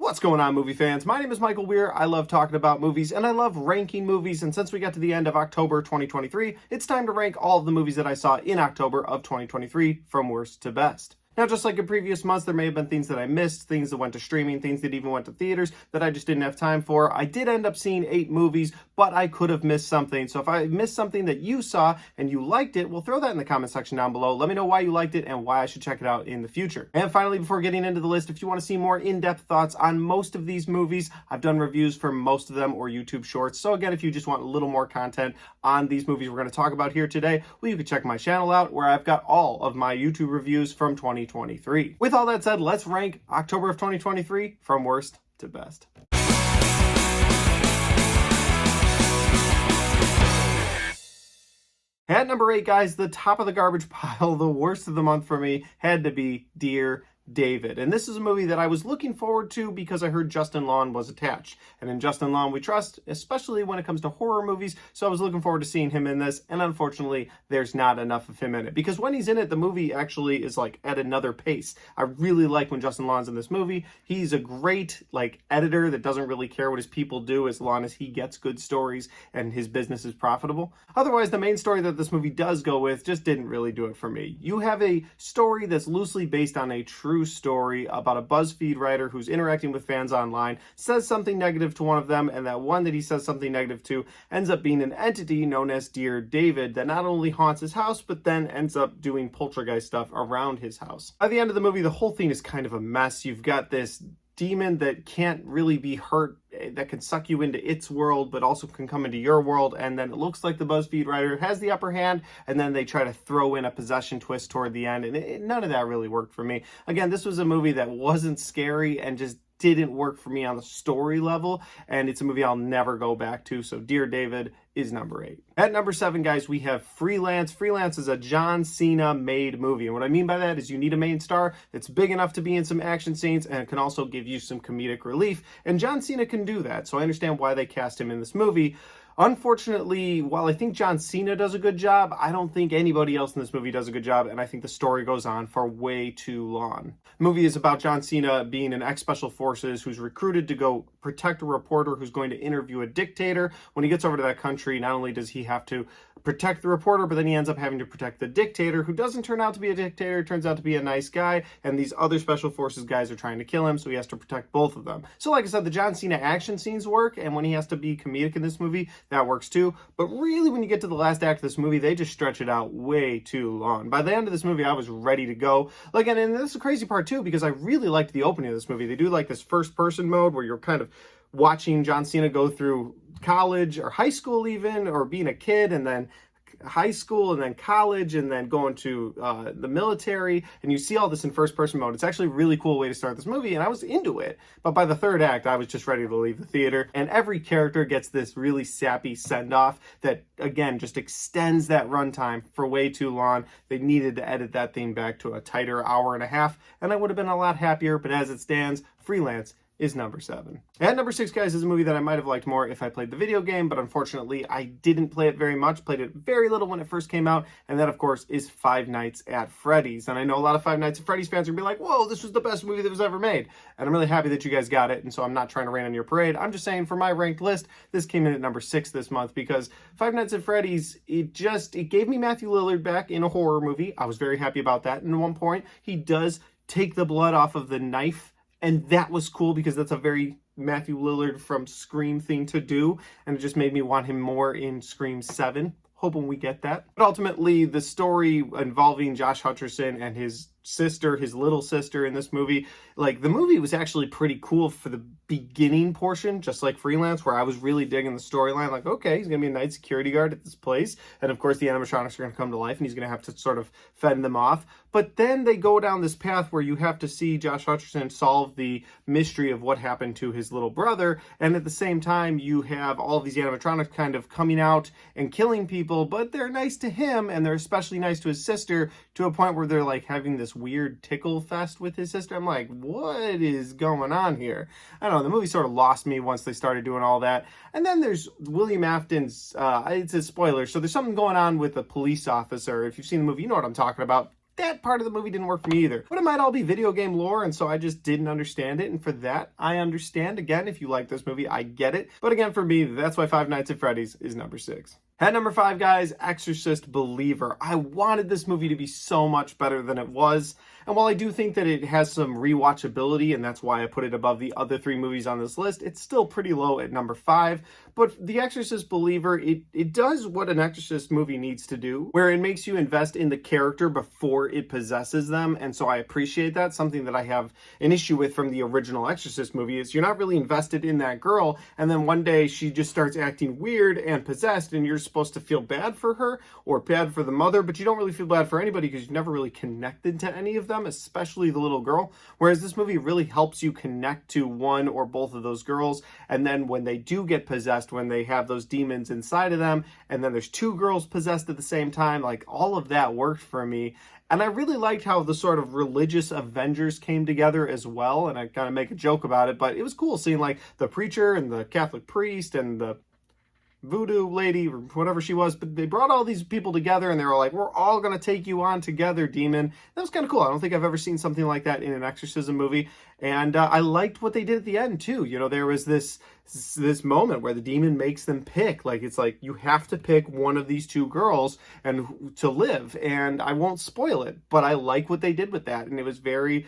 What's going on, movie fans? My name is Michael Weer. I love talking about movies and I love ranking movies. And since we got to the end of October 2023, it's time to rank all of the movies that I saw in October of 2023 from worst to best. Now, just like in previous months, there may have been things that I missed, things that went to streaming, things that even went to theaters that I just didn't have time for. I did end up seeing 8 movies, but I could have missed something. So if I missed something that you saw and you liked it, well, throw that in the comment section down below. Let me know why you liked it and why I should check it out in the future. And finally, before getting into the list, if you want to see more in-depth thoughts on most of these movies, I've done reviews for most of them or YouTube shorts. So again, if you just want a little more content on these movies we're going to talk about here today, well, you can check my channel out where I've got all of my YouTube reviews from 2023. With all that said, let's rank October of 2023 from worst to best. At number 8, guys, the top of the garbage pile, the worst of the month for me, had to be Dear David. And this is a movie that I was looking forward to because I heard Justin Long was attached. And in Justin Long we trust, especially when it comes to horror movies. So I was looking forward to seeing him in this. And unfortunately, there's not enough of him in it. Because when he's in it, the movie actually is like at another pace. I really like when Justin Long's in this movie. He's a great editor that doesn't really care what his people do as long as he gets good stories and his business is profitable. Otherwise, the main story that this movie does go with just didn't really do it for me. You have a story that's loosely based on a true story about a BuzzFeed writer who's interacting with fans online, says something negative to one of them, and that one that he says something negative to ends up being an entity known as Dear David that not only haunts his house, but then ends up doing poltergeist stuff around his house. By the end of the movie, the whole thing is kind of a mess. You've got this demon that can't really be hurt, that can suck you into its world, but also can come into your world. And then it looks like the BuzzFeed writer has the upper hand, and then they try to throw in a possession twist toward the end. And none of that really worked for me. Again, this was a movie that wasn't scary and just didn't work for me on the story level, and it's a movie I'll never go back to. So Dear David is number 8. At number 7, guys, we have Freelance. Freelance is a John Cena made movie, and what I mean by that is you need a main star that's big enough to be in some action scenes and can also give you some comedic relief, and John Cena can do that. So I understand why they cast him in this movie. Unfortunately, while I think John Cena does a good job, I don't think anybody else in this movie does a good job, and I think the story goes on for way too long. The movie is about John Cena being an ex-Special Forces who's recruited to go protect a reporter who's going to interview a dictator. When he gets over to that country, not only does he have to protect the reporter, but then he ends up having to protect the dictator, who doesn't turn out to be a dictator, turns out to be a nice guy, and these other Special Forces guys are trying to kill him, so he has to protect both of them. So like I said, the John Cena action scenes work, and when he has to be comedic in this movie, that works too. But really, when you get to the last act of this movie, they just stretch it out way too long. By the end of this movie, I was ready to go. And this is the crazy part too, because I really liked the opening of this movie. They do like this first-person mode where you're kind of watching John Cena go through college or high school even, or being a kid, and then high school and then college and then going to the military, and you see all this in first person mode. It's actually a really cool way to start this movie, and I was into it. But by the third act, I was just ready to leave the theater, and every character gets this really sappy send-off that, again, just extends that runtime for way too long. They needed to edit that thing back to a tighter hour and a half, and I would have been a lot happier. But as it stands, Freelance is number 7. At number 6, guys, is a movie that I might have liked more if I played the video game, but unfortunately I didn't play it very much, played it very little when it first came out, and that, of course, is Five Nights at Freddy's. And I know a lot of Five Nights at Freddy's fans are going to be like, whoa, this was the best movie that was ever made. And I'm really happy that you guys got it, and so I'm not trying to rain on your parade. I'm just saying, for my ranked list, this came in at number 6 this month, because Five Nights at Freddy's, it gave me Matthew Lillard back in a horror movie. I was very happy about that. And at one point, he does take the blood off of the knife, and that was cool because that's a very Matthew Lillard from Scream thing to do, and it just made me want him more in Scream 7. Hoping we get that. But ultimately, the story involving Josh Hutcherson and his sister, his little sister in this movie, the movie was actually pretty cool for the beginning portion, just like Freelance, where I was really digging the storyline. Like, okay, he's going to be a night security guard at this place, and of course the animatronics are going to come to life, and he's going to have to sort of fend them off. But then they go down this path where you have to see Josh Hutcherson solve the mystery of what happened to his little brother, and at the same time, you have all of these animatronics kind of coming out and killing people, but they're nice to him, and they're especially nice to his sister, to a point where they're having this weird tickle fest with his sister. I'm like, what is going on here? I don't know, the movie sort of lost me once they started doing all that. And then there's William Afton's, it's a spoiler, so there's something going on with a police officer. If you've seen the movie, you know what I'm talking about. that part of the movie didn't work for me either. But it might all be video game lore, and so I just didn't understand it, and for that, I understand. Again, if you like this movie, I get it. But again, for me, that's why Five Nights at Freddy's is number 6. At number 5, guys, Exorcist Believer. I wanted this movie to be so much better than it was. And while I do think that it has some rewatchability, and that's why I put it above the other 3 movies on this list, it's still pretty low at number 5. But The Exorcist Believer, it does what an Exorcist movie needs to do, where it makes you invest in the character before it possesses them. And so I appreciate that. Something that I have an issue with from the original Exorcist movie is you're not really invested in that girl, and then one day she just starts acting weird and possessed, and you're supposed to feel bad for her or bad for the mother, but you don't really feel bad for anybody because you've never really connected to any of them, especially the little girl. Whereas this movie really helps you connect to one or both of those girls, and then when they do get possessed, when they have those demons inside of them, and then there's 2 girls possessed at the same time, like all of that worked for me. And I really liked how the sort of religious Avengers came together as well, and I kind of make a joke about it, but it was cool seeing like the preacher and the Catholic priest and the voodoo lady or whatever she was, but they brought all these people together and they were like, we're all going to take you on together, demon. That was kind of cool. I don't think I've ever seen something like that in an exorcism movie. And I liked what they did at the end too. You know, there was this moment where the demon makes them pick. Like, it's like, you have to pick one of these 2 girls and to live. And I won't spoil it, but I like what they did with that. And it was very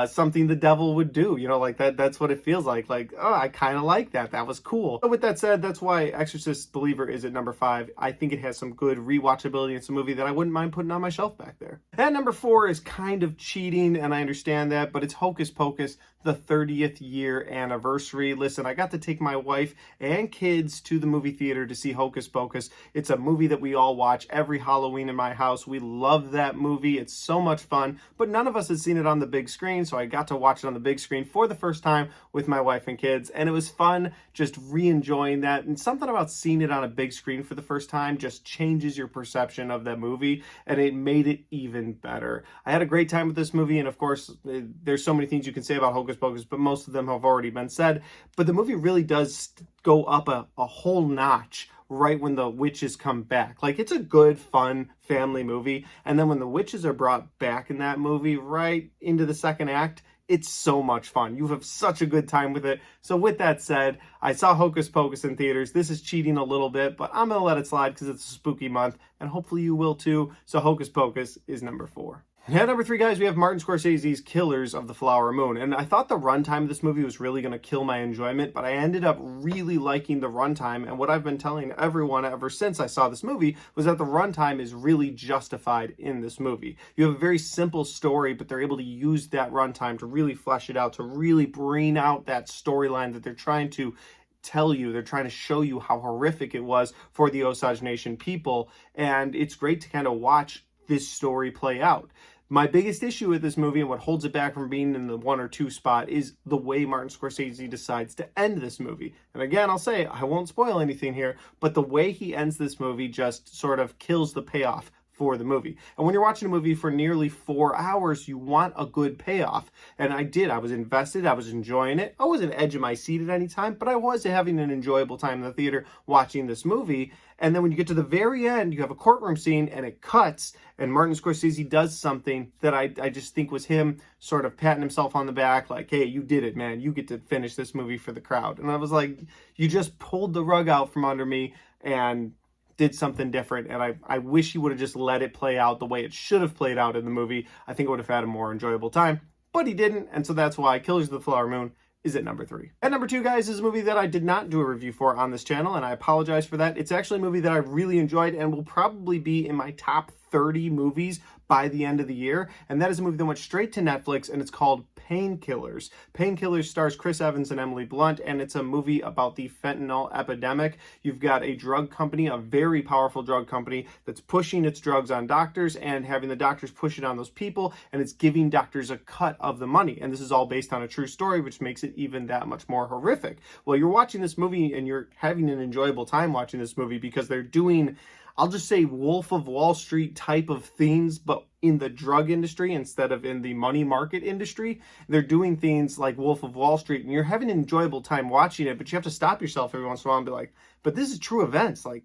something the devil would do. You know, like that's what it feels like. Like, oh, I kind of like that. That was cool. But with that said, that's why Exorcist Believer is at number 5. I think it has some good rewatchability. It's a movie that I wouldn't mind putting on my shelf back there. At number 4 is kind of cheating, and I understand that, but it's Hocus Pocus, the 30th year anniversary. Listen, I got to take my wife and kids to the movie theater to see Hocus Pocus. It's a movie that we all watch every Halloween in my house. We love that movie. It's so much fun, but none of us had seen it on the big screen, so I got to watch it on the big screen for the first time with my wife and kids, and it was fun just re-enjoying that. And something about seeing it on a big screen for the first time just changes your perception of that movie, and it made it even better. I had a great time with this movie, and of course, there's so many things you can say about Hocus Pocus, but most of them have already been said. But the movie really does go up a whole notch right when the witches come back. Like, it's a good, fun family movie. And then when the witches are brought back in that movie right into the second act, it's so much fun. You have such a good time with it. So with that said, I saw Hocus Pocus in theaters. This is cheating a little bit, but I'm going to let it slide because it's a spooky month, and hopefully you will too. So Hocus Pocus is number 4. At number 3, guys, we have Martin Scorsese's Killers of the Flower Moon. And I thought the runtime of this movie was really going to kill my enjoyment, but I ended up really liking the runtime. And what I've been telling everyone ever since I saw this movie was that the runtime is really justified in this movie. You have a very simple story, but they're able to use that runtime to really flesh it out, to really bring out that storyline that they're trying to tell you. They're trying to show you how horrific it was for the Osage Nation people. And it's great to kind of watch this story play out. My biggest issue with this movie and what holds it back from being in the 1 or 2 spot is the way Martin Scorsese decides to end this movie. And again, I'll say, I won't spoil anything here, but the way he ends this movie just sort of kills the payoff for the movie. And when you're watching a movie for nearly 4 hours, you want a good payoff. And I did. I was invested. I was enjoying it. I wasn't edging my seat at any time, but I was having an enjoyable time in the theater watching this movie. And then when you get to the very end, you have a courtroom scene and it cuts, and Martin Scorsese does something that I just think was him sort of patting himself on the back, like, hey, you did it, man. You get to finish this movie for the crowd. And I was like, you just pulled the rug out from under me and did something different, and I wish he would have just let it play out the way it should have played out in the movie. I think it would have had a more enjoyable time, but he didn't, and so that's why Killers of the Flower Moon is at number 3. At number 2, guys, is a movie that I did not do a review for on this channel, and I apologize for that. It's actually a movie that I really enjoyed and will probably be in my top 30 movies by the end of the year, and that is a movie that went straight to Netflix, and it's called Painkillers. Painkillers stars Chris Evans and Emily Blunt, and it's a movie about the fentanyl epidemic. You've got a drug company, a very powerful drug company, that's pushing its drugs on doctors and having the doctors push it on those people, and it's giving doctors a cut of the money. And this is all based on a true story, which makes it even that much more horrific. Well, you're watching this movie and you're having an enjoyable time watching this movie because they're doing, I'll just say, Wolf of Wall Street type of things, but in the drug industry instead of in the money market industry. They're doing things like Wolf of Wall Street, and you're having an enjoyable time watching it, but you have to stop yourself every once in a while and be like, but this is true events. Like,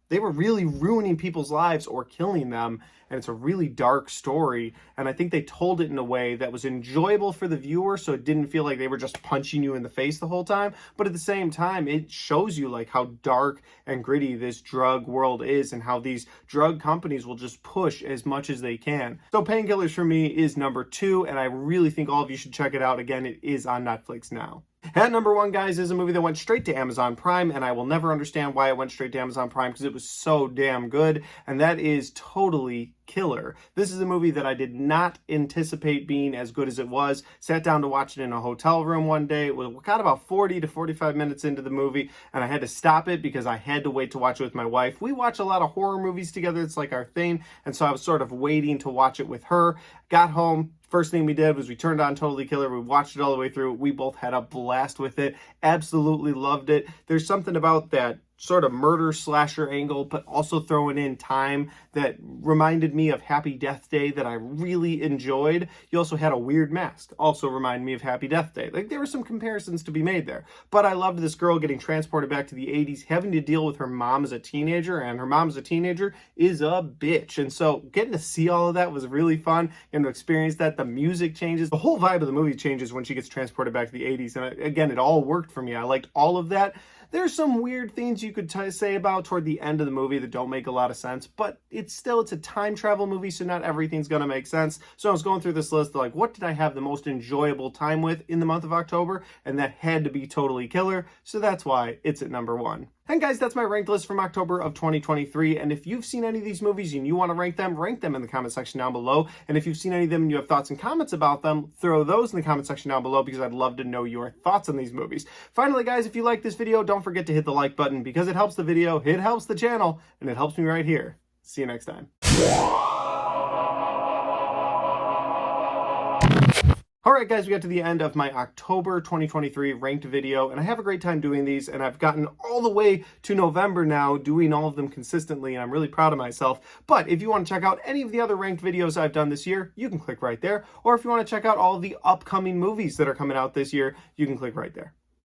they were really ruining people's lives or killing them. And it's a really dark story. And I think they told it in a way that was enjoyable for the viewer, so it didn't feel like they were just punching you in the face the whole time. But at the same time, it shows you like how dark and gritty this drug world is and how these drug companies will just push as much as they can. So Painkillers for me is number 2, and I really think all of you should check it out. Again, it is on Netflix now. At number 1, guys, is a movie that went straight to Amazon Prime, and I will never understand why it went straight to Amazon Prime because it was so damn good, and that is Totally Killer. This is a movie that I did not anticipate being as good as it was. Sat down to watch it in a hotel room one day. We got about 40 to 45 minutes into the movie, and I had to stop it because I had to wait to watch it with my wife. We watch a lot of horror movies together. It's like our thing, and so I was sort of waiting to watch it with her. Got home. First thing we did was we turned on Totally Killer. We watched it all the way through. We both had a blast with it. Absolutely loved it. There's something about that sort of murder slasher angle, but also throwing in time that reminded me of Happy Death Day that I really enjoyed. You also had a weird mask, also reminded me of Happy Death Day. Like, there were some comparisons to be made there. But I loved this girl getting transported back to the 80s, having to deal with her mom as a teenager, and her mom as a teenager is a bitch. And so getting to see all of that was really fun, and to experience that. The music changes. The whole vibe of the movie changes when she gets transported back to the 80s. And again, it all worked for me. I liked all of that. There's some weird things you could say about toward the end of the movie that don't make a lot of sense, but it's a time travel movie, so not everything's going to make sense. So I was going through this list, like, what did I have the most enjoyable time with in the month of October? And that had to be Totally Killer, so that's why it's at number 1. And guys, that's my ranked list from October of 2023. And if you've seen any of these movies and you want to rank them in the comment section down below. And if you've seen any of them and you have thoughts and comments about them, throw those in the comment section down below because I'd love to know your thoughts on these movies. Finally, guys, if you like this video, don't forget to hit the like button because it helps the video, it helps the channel, and it helps me right here. See you next time. Alright guys, we got to the end of my October 2023 ranked video, and I have a great time doing these, and I've gotten all the way to November now doing all of them consistently, and I'm really proud of myself. But if you want to check out any of the other ranked videos I've done this year, you can click right there. Or if you want to check out all of the upcoming movies that are coming out this year, you can click right there.